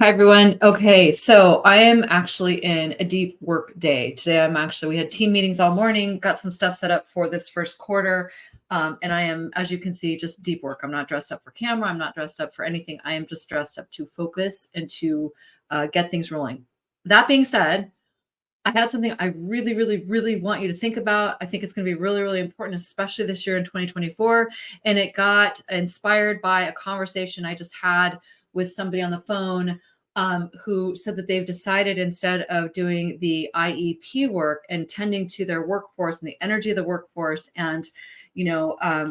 Hi, everyone. Okay, so I am actually in a deep work day. Today, we had team meetings all morning, got some stuff set up for this first quarter. And I am, as you can see, just deep work. I'm not dressed up for camera. I'm not dressed up for anything. I am just dressed up to focus and to get things rolling. That being said, I had something I really, really, really want you to think about. I think it's going to be really, really important, especially this year in 2024. And it got inspired by a conversation I just had with somebody on the phone who said that they've decided instead of doing the IEP work and tending to their workforce and the energy of the workforce and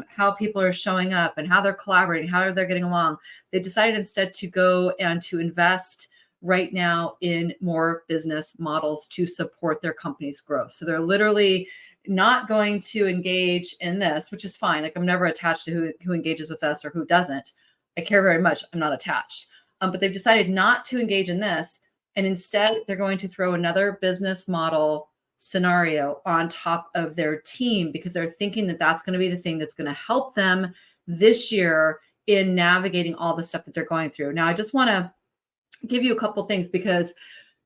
how people are showing up and how they're collaborating, how they're getting along, they decided instead to go and to invest right now in more business models to support their company's growth. So they're literally not going to engage in this, which is fine. Like, I'm never attached to who engages with us or who doesn't. I care very much. I'm not attached. But they've decided not to engage in this. And instead, they're going to throw another business model scenario on top of their team because they're thinking that that's going to be the thing that's going to help them this year in navigating all the stuff that they're going through. Now, I just want to give you a couple things because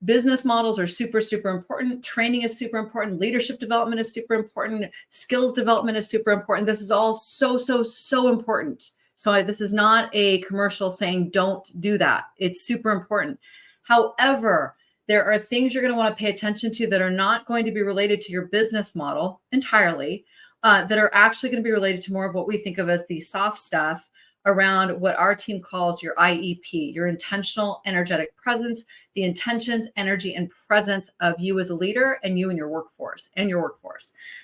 business models are super, super important. Training is super important. Leadership development is super important. Skills development is super important. This is all so, so, so important. So this is not a commercial saying don't do that. It's super important. However, there are things you're going to want to pay attention to that are not going to be related to your business model entirely, that are actually going to be related to more of what we think of as the soft stuff around what our team calls your IEP, your intentional energetic presence, the intentions, energy, and presence of you as a leader and you and your workforce.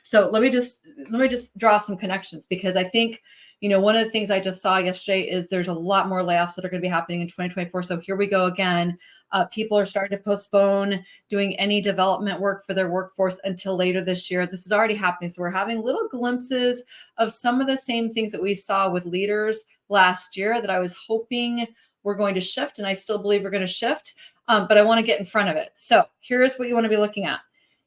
So let me just draw some connections because I think, one of the things I just saw yesterday is there's a lot more layoffs that are going to be happening in 2024. So here we go again. People are starting to postpone doing any development work for their workforce until later this year. This is already happening. So we're having little glimpses of some of the same things that we saw with leaders last year that I was hoping we're going to shift. And I still believe we're going to shift, but I want to get in front of it. So here's what you want to be looking at.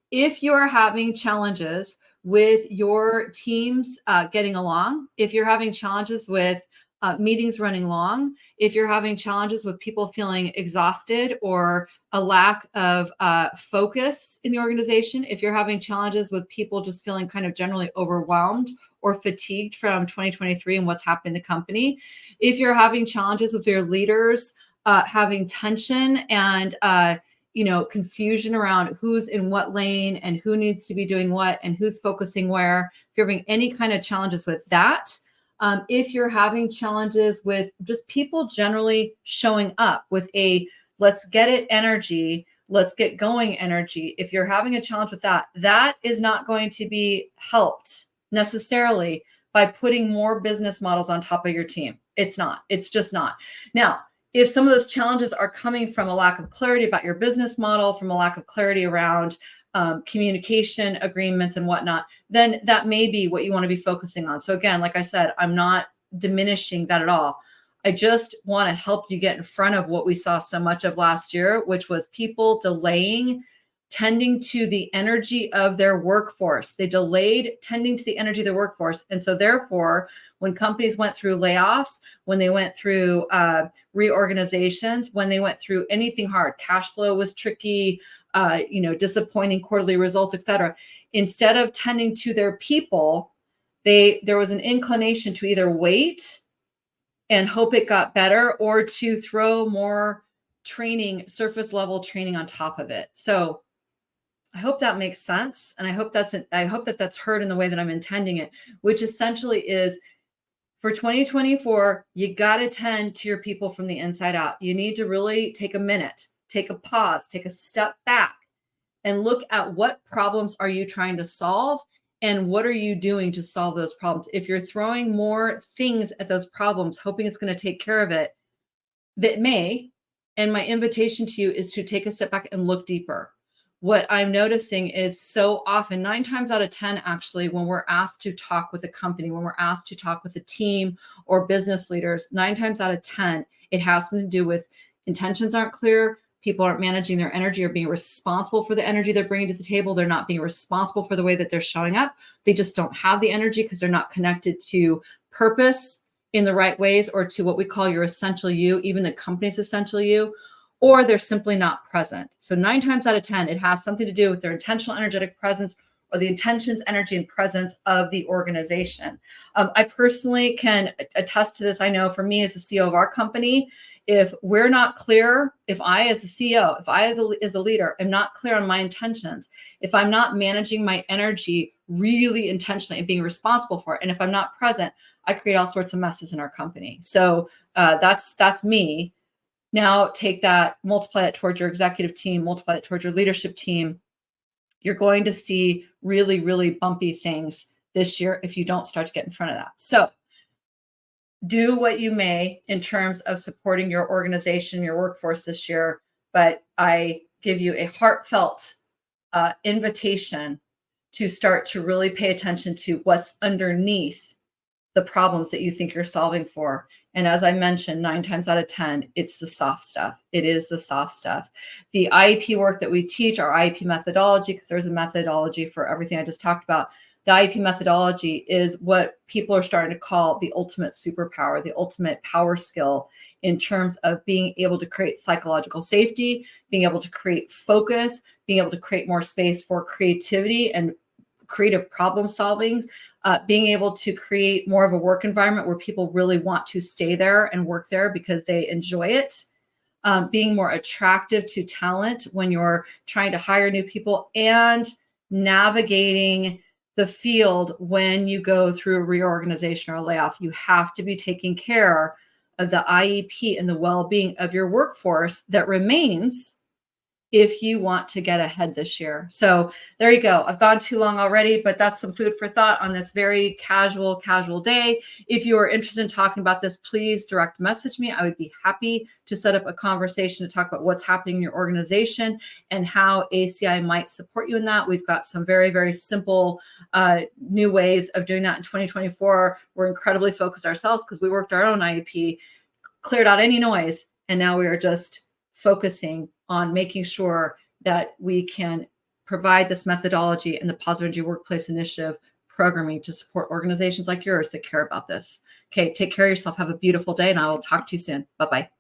If you are having challenges with your teams getting along, if you're having challenges with meetings running long, if you're having challenges with people feeling exhausted or a lack of focus in the organization, if you're having challenges with people just feeling kind of generally overwhelmed or fatigued from 2023 and what's happened to the company, if you're having challenges with your leaders having tension and confusion around who's in what lane and who needs to be doing what and who's focusing where, if you're having any kind of challenges with that, if you're having challenges with just people generally showing up with a let's get it energy, let's get going energy, if you're having a challenge with that, that is not going to be helped necessarily by putting more business models on top of your team. It's not. It's just not. Now, if some of those challenges are coming from a lack of clarity about your business model, from a lack of clarity around communication agreements and whatnot, then that may be what you want to be focusing on. So again, like I said, I'm not diminishing that at all. I just want to help you get in front of what we saw so much of last year, which was people delaying tending to the energy of their workforce. They delayed tending to the energy of their workforce. And so therefore, when companies went through layoffs, when they went through reorganizations, when they went through anything hard, cash flow was tricky, disappointing quarterly results, et cetera. Instead of tending to their people, there was an inclination to either wait and hope it got better or to throw more training, surface level training on top of it. So I hope that makes sense. And I hope that's heard in the way that I'm intending it, which essentially is for 2024, you got to tend to your people from the inside out. You need to really take a minute, take a pause, take a step back and look at what problems are you trying to solve and what are you doing to solve those problems. If you're throwing more things at those problems, hoping it's going to take care of it, that may, and my invitation to you is to take a step back and look deeper. What I'm noticing is so often, 9 times out of 10, actually, when we're asked to talk with a company, when we're asked to talk with a team or business leaders, 9 times out of 10, it has something to do with intentions aren't clear. People aren't managing their energy or being responsible for the energy they're bringing to the table. They're not being responsible for the way that they're showing up. They just don't have the energy because they're not connected to purpose in the right ways or to what we call your essential you, even the company's essential you, or they're simply not present. So 9 times out of 10, it has something to do with their intentional energetic presence or the intentions, energy, and presence of the organization. I personally can attest to this. I know for me as the CEO of our company, if we're not clear, if I as a CEO, if I as a leader am not clear on my intentions, if I'm not managing my energy really intentionally and being responsible for it, and if I'm not present, I create all sorts of messes in our company. So that's me. Now take that, multiply it towards your executive team, multiply it towards your leadership team. You're going to see really, really bumpy things this year if you don't start to get in front of that. So do what you may in terms of supporting your organization, your workforce this year, but I give you a heartfelt invitation to start to really pay attention to what's underneath the problems that you think you're solving for. And as I mentioned, 9 times out of 10, it's the soft stuff. It is the soft stuff. The IEP work that we teach, our IEP methodology, because there's a methodology for everything I just talked about. The IEP methodology is what people are starting to call the ultimate superpower, the ultimate power skill in terms of being able to create psychological safety, being able to create focus, being able to create more space for creativity and creative problem solving, being able to create more of a work environment where people really want to stay there and work there because they enjoy it, being more attractive to talent when you're trying to hire new people, and navigating the field when you go through a reorganization or a layoff. You have to be taking care of the IEP and the well-being of your workforce that remains if you want to get ahead this year. So there you go. I've gone too long already, but that's some food for thought on this very casual day. If you are interested in talking about this, please direct message me. I would be happy to set up a conversation to talk about what's happening in your organization and how ACI might support you in that. We've got some very, very simple new ways of doing that in 2024. We're incredibly focused ourselves because we worked our own IEP, cleared out any noise, and now we are just focusing on making sure that we can provide this methodology and the Positive Energy Workplace Initiative programming to support organizations like yours that care about this. Okay, take care of yourself. Have a beautiful day, and I will talk to you soon. Bye-bye.